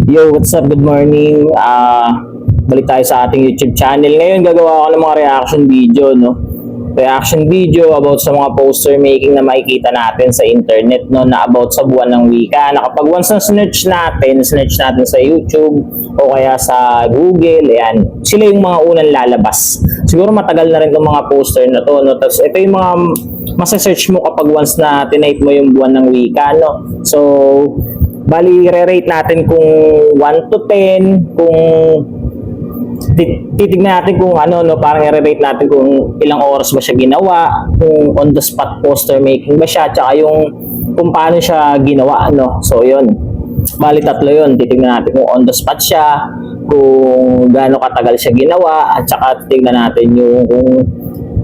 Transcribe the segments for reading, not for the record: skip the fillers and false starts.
Yo, what's up? Good morning. Balik tayo sa ating YouTube channel. Ngayon, gagawa ako ng mga reaction video, no? Reaction video about sa mga poster making na makikita natin sa internet, no? Na about sa buwan ng wika. Na kapag once na search natin sa YouTube o kaya sa Google, ayan, sila yung mga unang lalabas. Siguro matagal na rin itong mga poster na to, no? Tapos ito yung mga masa-search mo kapag once na tinype mo yung buwan ng wika, no? So, bali, re-rate natin kung 1 to 10, kung titignan natin kung ano, no, parang i-rate natin kung ilang oras ba siya ginawa, kung on the spot poster making ba siya, tsaka yung kung paano siya ginawa, no. So, yun. Bali, tatlo yun. Titignan natin kung on the spot siya, kung gaano katagal siya ginawa, at saka titignan natin yung kung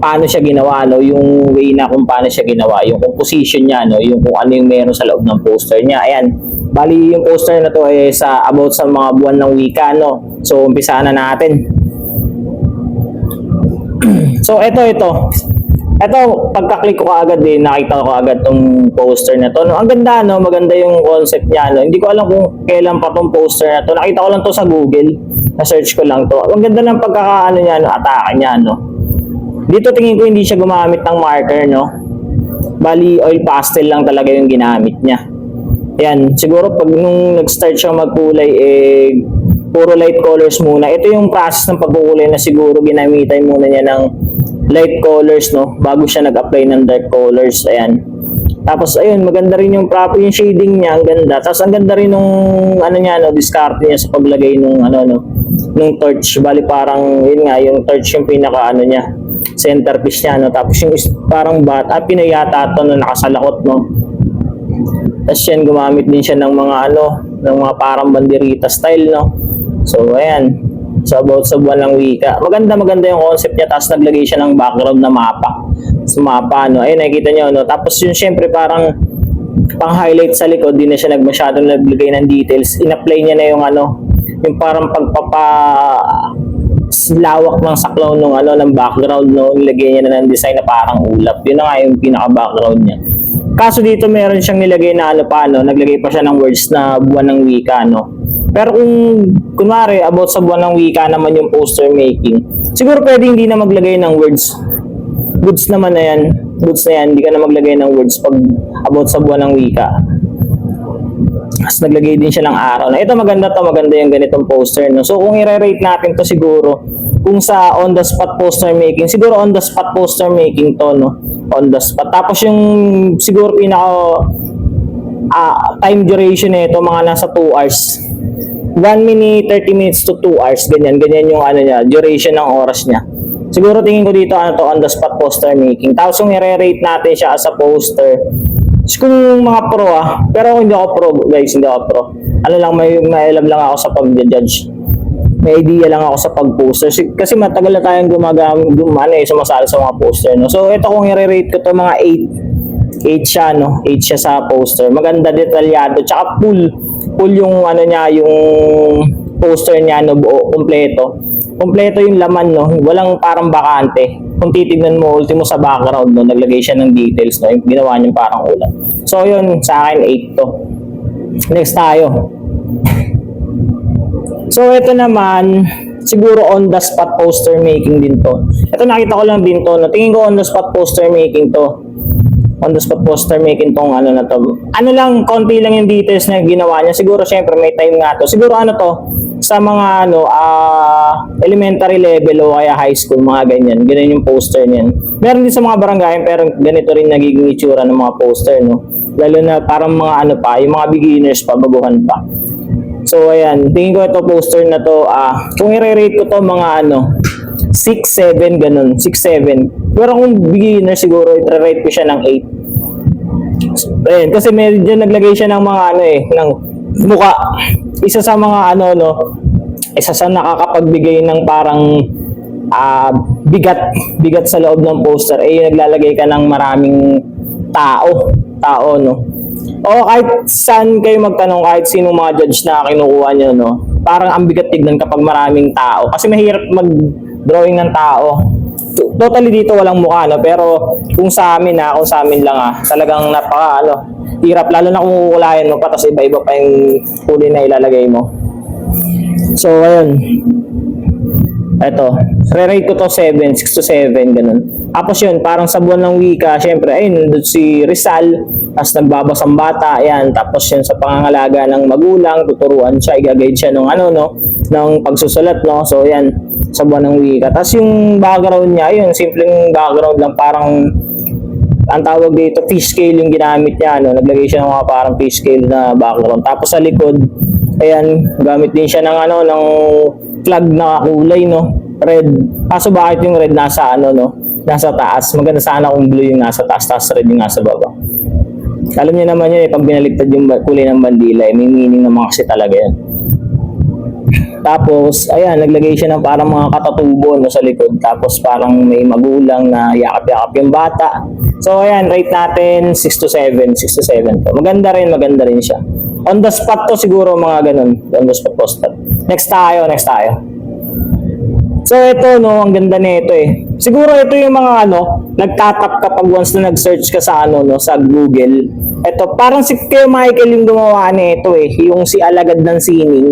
paano siya ginawa, no, yung way na kung paano siya ginawa, yung composition niya, no, yung kung ano yung meron sa loob ng poster niya. Ayan. Bali, yung poster na to ay about sa mga buwan ng wika, no. So, umpisa na natin. So, ito. Ito, pagka-click ko agad nakita ko agad tong poster na to. No, ang ganda, no, maganda yung concept niya, no. Hindi ko alam kung kailan pa tong poster na to. Nakita ko lang to sa Google. Na-search ko lang to. Ang ganda ng pagkakaano niya, no, atake niya, no. Dito tingin ko hindi siya gumamit ng marker, no. Bali, oil pastel lang talaga yung ginamit niya. Yan, siguro pag nung nag-start siya magkulay, puro light colors muna. Ito yung process ng pagkukulay na siguro ginamitan muna niya ng light colors, no, bago siya nag-apply ng dark colors. Ayan. Tapos, ayun, maganda rin yung proper, yung shading niya, ang ganda. Tapos, ang ganda rin nung, ano niya, no, discard niya sa paglagay nung, nung torch. Bali, parang, yun nga, yung torch yung pinaka, niya, centerpiece niya, no. Tapos, yung parang pinayata ito na nakasalakot, no. Tapos yan, gumamit din siya ng mga ng mga parang banderita style, no. So, ayan. So, about sa buwan ng wika. Maganda yung concept niya. Tapos naglagay siya ng background na mapa. Sa mapa, no. Ayun, nakikita nyo, no. Tapos yun, syempre, parang pang-highlight sa likod. Di na siya masyadong naglagay ng details. In-apply niya na yung yung parang lawak ng saklaw ng background, no. Nilagay niya na ng design na parang ulap. Yun na nga yung pinaka-background niya. Kaso dito meron siyang nilagay na naglagay pa siya ng words na buwan ng wika, no. Pero kung kunwari about sa buwan ng wika naman yung poster making, siguro pwede hindi na maglagay ng words. Goods naman na yan. Goods na yan, hindi ka na maglagay ng words pag about sa buwan ng wika. Tapos naglagay din siya ng araw. Na ito maganda yung ganitong poster, no. So kung i-rate natin to siguro, kung sa on the spot poster making, siguro on the spot poster making to, no. On the spot. Tapos yung siguro pinaka time duration nito mga nasa 2 hours. 1 minute, 30 minutes to 2 hours. Ganyan yung niya, duration ng oras niya. Siguro tingin ko dito to on the spot poster making. Tapos yung i-rate natin siya as a poster, kung mga pro pero hindi ako pro, guys, hindi ako pro. May alam lang ako sa pag-judge. May idea lang ako sa pag-poster. Kasi matagal na tayong sumasali sa mga poster, no. So, ito kung i-rate ko to mga 8 siya, no. 8 siya sa poster. Maganda, detalyado, tsaka full yung niya, yung poster niya, no, buo, kompleto yung laman, no. Walang parang bakante. Kung titignan mo ultimo sa background, no, naglagay siya ng details, no, yung ginawa niya parang ulan. So, yun, sa akin 8 to. Next tayo. So, ito naman, siguro on the spot poster making din to. Ito nakita ko lang din to, no. Tingin ko on the spot poster making to. On the spot poster making tong na to. Lang, konti lang yung details na ginawa niya. Siguro, syempre, may time nga to. Siguro, to, sa mga, elementary level o kaya high school, mga ganyan. Ganyan yung poster niyan. Meron din sa mga barangay, pero ganito rin nagiging itsura ng mga poster, no. Lalo na parang mga yung mga beginners pa, baguhan pa. So, ayan. Tingin ko ito poster na to, kung i-rate ko to mga 6, 7, ganun. 6, 7. Pero kung beginner, siguro i-rate ko siya ng 8. Ayan, kasi medyo naglagay siya ng mga ng muka. Isa sa mga isa sa nakakapagbigay ng parang bigat sa loob ng poster, naglalagay ka ng maraming tao, no. O kahit saan kayo magtanong, kahit sino mga judge na kinukuha nyo, no, parang ang bigat tignan kapag maraming tao. Kasi mahirap mag-drawing ng tao. Totally dito walang mukha, no, pero kung sa amin lang talagang napaka hirap, lalo na kung kukulayan mo pa, tapos iba-iba pa yung kulay na ilalagay mo. So, ayun. Ito, re-rate ko to 7, 6 to 7, ganun. Tapos yun, parang sa buwan ng wika, syempre, ayun, nandun si Rizal, tapos nagbabasang bata, ayan, tapos yun sa pangangalaga ng magulang, tuturuan siya, i-guide siya ng ano, no, ng pagsusulat, no, so ayan, sa buwan ng wika. Tapos yung background niya, ayun, simpleng background lang, parang, ang tawag dito, fish scale yung ginamit niya, no, naglagay siya ng mga parang fish scale na background. Tapos sa likod, ayan, gamit din siya ng ano, ng flag na kulay, no, red. Kaso bakit yung red nasa ano, no, nasa taas? Maganda sana kung blue yung nasa taas, tapos red yung nasa baba. Alam niyo naman yun, pag binaliktad yung kulay ng bandila, may meaning naman kasi talaga yan. Tapos, ayan, naglagay siya ng parang mga katatubo, no, sa likod. Tapos parang may magulang na yakap-yakap yung bata. So, ayan, rate natin 6 to 7, 6 to 7 to. Maganda rin siya. On the spot to siguro mga ganun. On the spot poster. Next tayo. So ito, no, ang ganda nito eh. Siguro ito yung mga ano, nagtatap kapag once na nag-search ka sa ano, no, sa Google. Ito, parang si Kuya Michael yung gumawa nito eh, yung si Alagad ng Sining.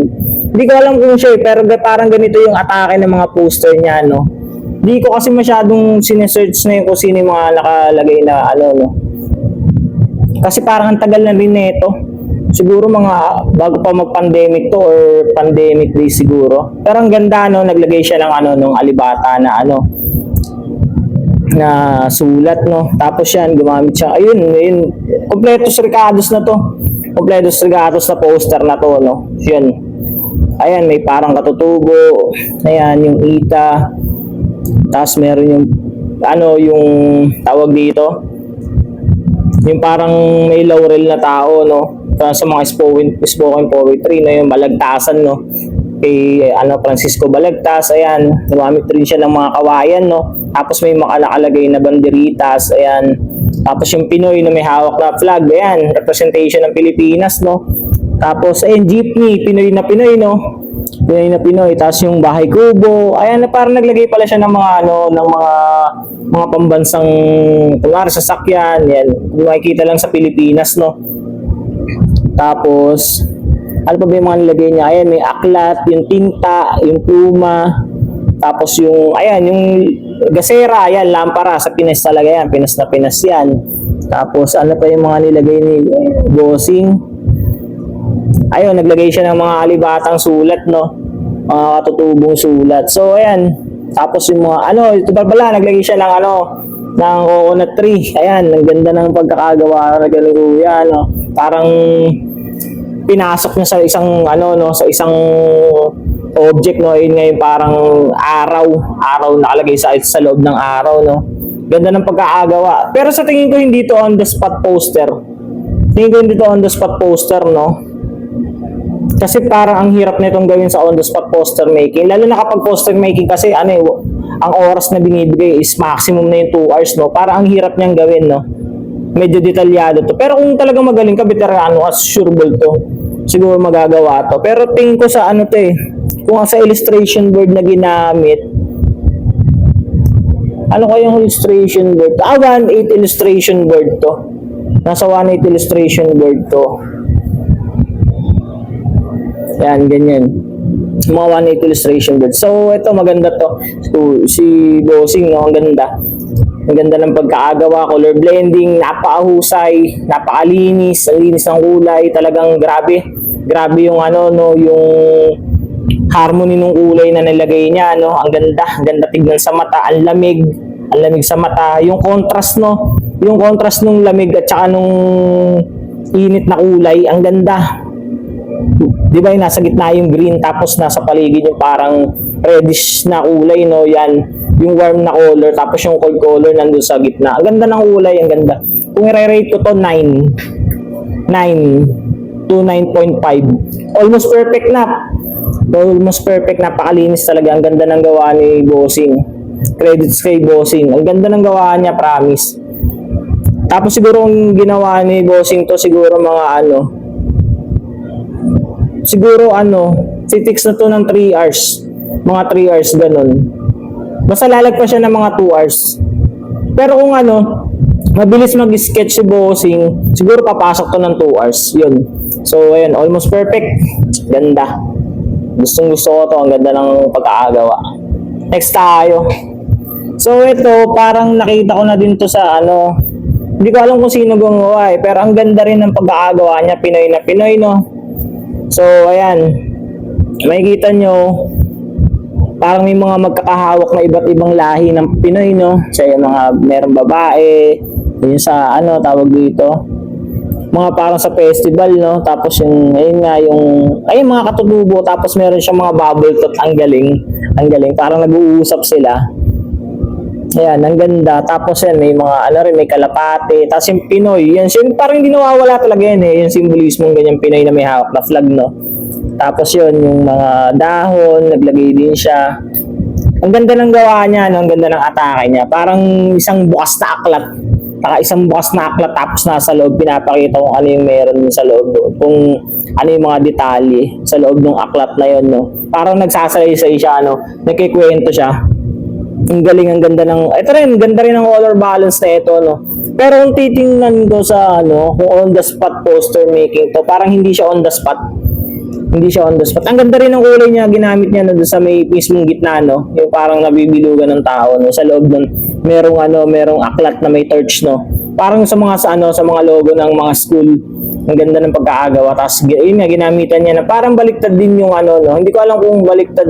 Hindi ko alam kung siya eh, pero parang ganito yung atake ng mga poster niya, no. Hindi ko kasi masyadong sinesearch na yung kung sino yung mga nakalagay na ano, no. Kasi parang ang tagal na rin nito. Siguro mga bago pa mag-pandemic to or pandemic day siguro. Pero ang ganda, no, naglagay siya ng ano, nung alibata na ano, na sulat, no. Tapos yan, gumamit siya. Ayun, kompletos recados na to. Kompletos recados na poster na to, no. Yan. Ayan, may parang katutubo. Ayan, yung ita. Tapos meron yung ano, yung tawag dito. Yung parang may laurel na tao, no. Sa mga spoken poetry na yung Balagtasan, no, kay ano, Francisco Balagtas. Ayan, gumamit rin siya ng mga kawayan, no. Tapos may nakalagay na banderitas, ayan. Tapos yung Pinoy na may hawak na flag, ayan, representation ng Pilipinas, no. Tapos ayun, jeepney, Pinoy na Pinoy, no. Pinoy na Pinoy. Tapos yung bahay kubo, ayan, parang naglagay pala siya ng mga ano, ng mga pambansang kunwari sasakyan, yan. Makikita lang sa Pilipinas, no. Tapos, ano pa ba yung mga nilagay niya? Ayan, may aklat, yung tinta, yung pluma. Tapos yung, ayan, yung gasera, ayan, lampara. Sa Pinas talaga yan. Pinas na Pinas yan. Tapos, ano pa yung mga nilagay ni Bossing? Ayun, naglagay siya ng mga alibatang sulat, no? Mga katutubong sulat. So, ayan. Tapos yung mga, ano, ito pala, naglagay siya ng ano, ng coconut tree. Ayan, ang ganda ng pagkakagawa na ganun kuya, no? Parang pinasok niya sa isang ano, no, sa isang object, no. Yun ngayon parang araw nakalagay sa loob ng araw, no. Ganda ng pagkakagawa. Pero sa tingin ko hindi to on the spot poster. Tingin ko hindi to on the spot poster, no. Kasi parang ang hirap nitong gawin sa on the spot poster making. Lalo na kapag poster making kasi ano eh, ang oras na binibigay is maximum na yung 2 hours, no. Parang ang hirap niyang gawin, no. Medyo detalyado to. Pero kung talagang magaling ka, veterano, assurable to. Siguro magagawa to. Pero tingin ko sa ano to eh, kung sa illustration board na ginamit, ano kayang illustration board? 1.8 illustration board to. Nasa 1.8 illustration board to. Yan, ganyan. Mga 1.8 illustration board. So, ito maganda to. So, si Bossing, no, ang ganda. Ang ganda ng pagkakagawa, color blending, napakahusay, napakalinis, ang linis ng kulay, talagang grabe. Grabe yung ano, no, yung harmony ng kulay na nilagay niya, no. Ang ganda tignan sa mata, ang lamig sa mata, yung contrast, no. Yung contrast nung lamig at saka nung init na kulay, ang ganda. 'Di ba, yung nasa gitna yung green tapos nasa paligid yung parang reddish na kulay, no. Yan yung warm na color, tapos yung cold color nandun sa gitna. Ang ganda ng kulay, ang ganda. Kung i-rate ko to 9 to 9.5. Almost perfect na. Almost perfect, napakalinis talaga. Ang ganda ng gawa ni Bossing. Credits kay Bossing. Ang ganda ng gawa niya, promise. Tapos siguro ang ginawa ni Bossing to, siguro mga ano, siguro ano, si-fix na to ng 3 hours. Mga 3 hours, ganun. Basta lalagpa siya ng mga 2 hours. Pero kung ano, mabilis mag-sketch si Bossing, siguro papasok to ng 2 hours. Yun. So, ayan, almost perfect. Ganda. Gustong gusto ko to, ang ganda ng pagkakagawa. Next tayo. So ito, parang nakita ko na din to sa ano, hindi ko alam kung sino gumawa pero ang ganda rin ng pagkakagawa niya, Pinoy na Pinoy, no? So ayan, makikita nyo, parang may mga magkakahawak na iba't ibang lahi ng Pinoy, no? So yung mga merong babae, yun sa ano, tawag dito, mga parang sa festival, no? Tapos yung, ayun nga, ayun mga katutubo, tapos meron siyang mga bubble tot, ang galing, parang nag-uusap sila. Ayan, ang ganda. Tapos yan, may mga, ano rin, may kalapate. Tapos yung Pinoy, yan, parang hindi nawawala talaga yan yung simbolismo ng ganyang Pinoy na may hawak na flag, no? Tapos yun, yung mga dahon, naglagay din siya. Ang ganda ng gawa niya, no? Ang ganda ng atake niya. Parang isang bukas na aklat. Tapos nasa loob, pinapakita kung ano yung meron sa loob. Kung ano yung mga detalye sa loob ng aklat na yun, no? Parang nagsasalaysay siya, no? Nagkikwento siya. Ang galing, ang ganda ng, ito rin, ganda rin ng color balance na ito, no? Pero kung titingnan ko sa, ano, kung on the spot poster making to, parang hindi siya on the spot. Ang ganda rin ng kulay niya, ginamit niya na sa may mismong gitna, no? Yung parang nabibilugan ng tao, no? Sa loob nun, merong aklat na may torch, no? Parang sa mga logo ng mga school. Ang ganda ng pagkakagawa. Tapos, yun nga, ginamitan niya na parang baliktad din yung ano, no? Hindi ko alam kung baliktad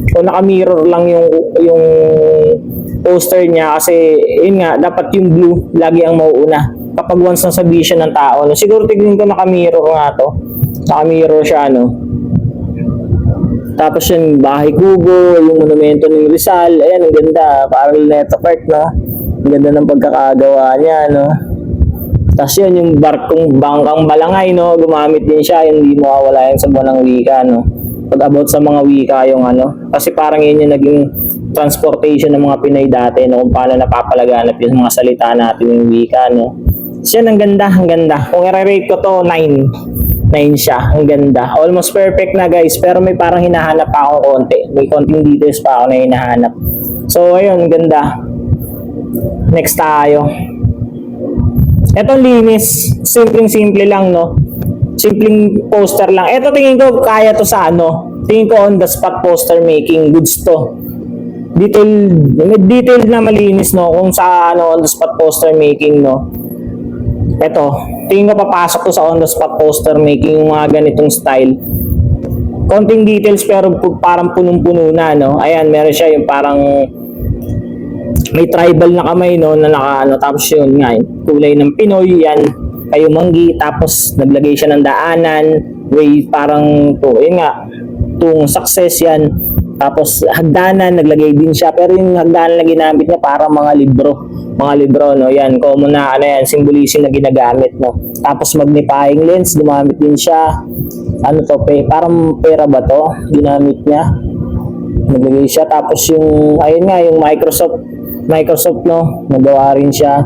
o naka-mirror lang yung poster niya kasi yun nga, dapat yung blue lagi ang mauuna kapag once nasa vision ng tao, no? Siguro tignan ko naka-mirror nga to, naka-mirror siya, no? Tapos yung bahay kubo, yung monumento ng Rizal, ayan, ang ganda, parang Luneta Park, no? Ang ganda ng pagkakagawa niya, no? Tapos yun, yung bangkang Balangay, no? Gumamit din siya, hindi mawawala yan sa buwan ng wika, no? Pag about sa mga wika yung ano, kasi parang yun yung naging transportation ng mga Pinoy dati, no? Kung paano napapalaganap yung mga salita natin yung wika, no? So yun, ang ganda. Kung i-rate ko to, 9 siya, ang ganda. Almost perfect na, guys, pero may parang hinahanap pa akong konti. May konting details pa ako na hinahanap. So ayun, ang ganda. Next tayo. Etong linis, simpleng-simple lang, no? Simpleng poster lang. Ito tingin ko kaya to sa ano. Tingin ko on the spot poster making, goods to. Detailed na malinis, no, kung sa ano on the spot poster making, no. Ito, tingin ko papasok to sa on the spot poster making, yung mga ganitong style. Konting details pero parang punong-puno na, no. Ayan, meron siya yung parang may tribal na kamay, no, na naka ano, tapos yun nga, kulay ng Pinoy, yan, kayo manggi, tapos naglagay siya ng daanan, way parang to, yun nga, tung success yan, tapos hagdanan, naglagay din siya, pero yung hagdanan na ginamit niya parang mga libro, no, yan, common na, ano yan, symbolism na ginagamit, no, tapos magnifying lens, gumamit din siya, ano to, parang pera ba to, ginamit niya, naglagay siya, tapos yung, ayun nga, yung Microsoft, no, nagawa rin siya.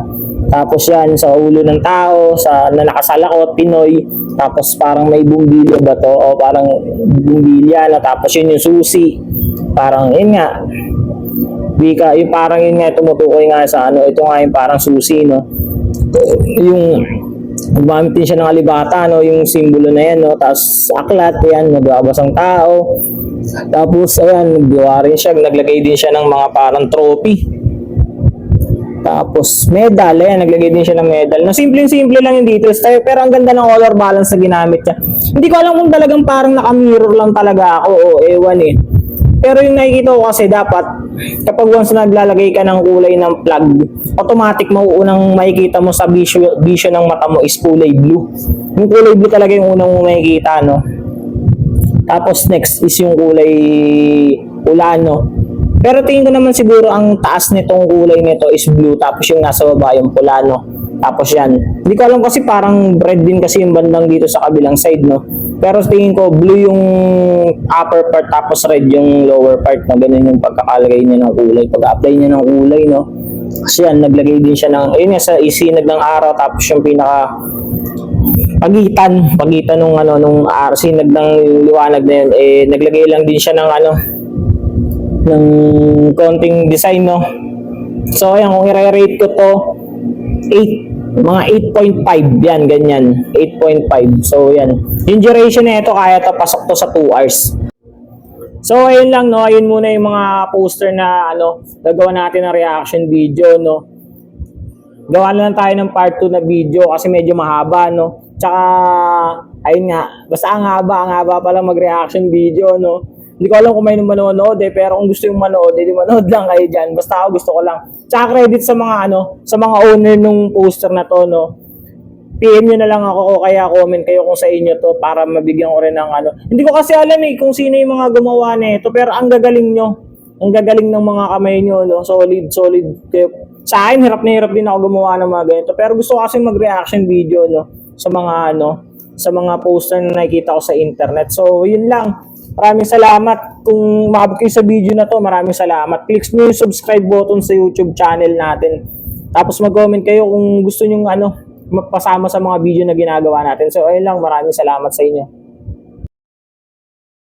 Tapos yan, sa ulo ng tao, na nakasalakot, Pinoy. Tapos parang may bumbilya ba to? O parang bumbilya na. Tapos yun yung susi. Parang, yun nga. Yung parang yun nga, tumutukoy nga sa ano. Ito nga yung parang susi, no. Yung, gumamit din siya ng alibata, no. Yung simbolo na yan, no. Tapos aklat, yan, nagbabas ang tao. Tapos, ayan, naggawa rin siya. Naglagay din siya ng mga parang trophy. Tapos medal, ayan, naglagay din siya ng medal. No, simple lang yung details tayo, pero ang ganda ng color balance na ginamit niya. Hindi ko alam kung talagang parang naka-mirror lang talaga ako o ewan eh. Pero yung nakikita ko kasi dapat kapag once naglalagay ka ng kulay ng flag, automatic mauunang makikita mo sa vision ng mata mo is kulay blue. Yung kulay blue talaga yung unang mo makikita, no. Tapos next is yung kulay ulano. Pero tingin ko naman siguro ang taas nitong kulay nito is blue, tapos yung nasa baba yung pula, no. Tapos yan, hindi ko alam kasi parang red din kasi yung bandang dito sa kabilang side, no. Pero tingin ko blue yung upper part, tapos red yung lower part, no. Ganun yung pagkakalagay niya ng kulay, pag-apply niya ng kulay, no. Kasi yan, naglagay din siya ng, ayun nga, sa isinag ng araw, tapos yung pinaka pagitan nung ano, nung sinag ng liwanag na yun, eh, naglagay lang din siya ng ano, ng konting design, no. So ayan, kung i-rate ko to 8, mga 8.5 yan, ganyan, 8.5. So yan, yung duration na ito kaya to, pasok to sa 2 hours. So ayun lang no, ayun muna yung mga poster na gagawa natin ng reaction video no. Gawa na lang tayo ng part 2 na video kasi medyo mahaba no. Tsaka ayun nga, basta ang haba pa lang mag-reaction video no. Hindi ko alam kung may manonood pero kung gusto yung manood, di manood lang kayo diyan. Basta ako gusto ko lang. Tsaka credit sa mga sa mga owner nung poster na to no. PM nyo na lang ako o kaya comment kayo kung sa inyo to para mabigyan ko rin ng Hindi ko kasi alam kung sino yung mga gumawa nito pero ang gagaling nyo. Ang gagaling ng mga kamay nyo, no? Solid. Sa akin, hirap na hirap din ako gumawa ng mga ganito. Pero gusto ko kasi mag-reaction video, no? Sa mga sa mga poster na nakikita ko sa internet. So, yun lang. Maraming salamat. Kung makabot kayo sa video na to, maraming salamat. Click nyo yung subscribe button sa YouTube channel natin. Tapos mag-comment kayo kung gusto nyo mapasama sa mga video na ginagawa natin. So, ayun lang. Maraming salamat sa inyo.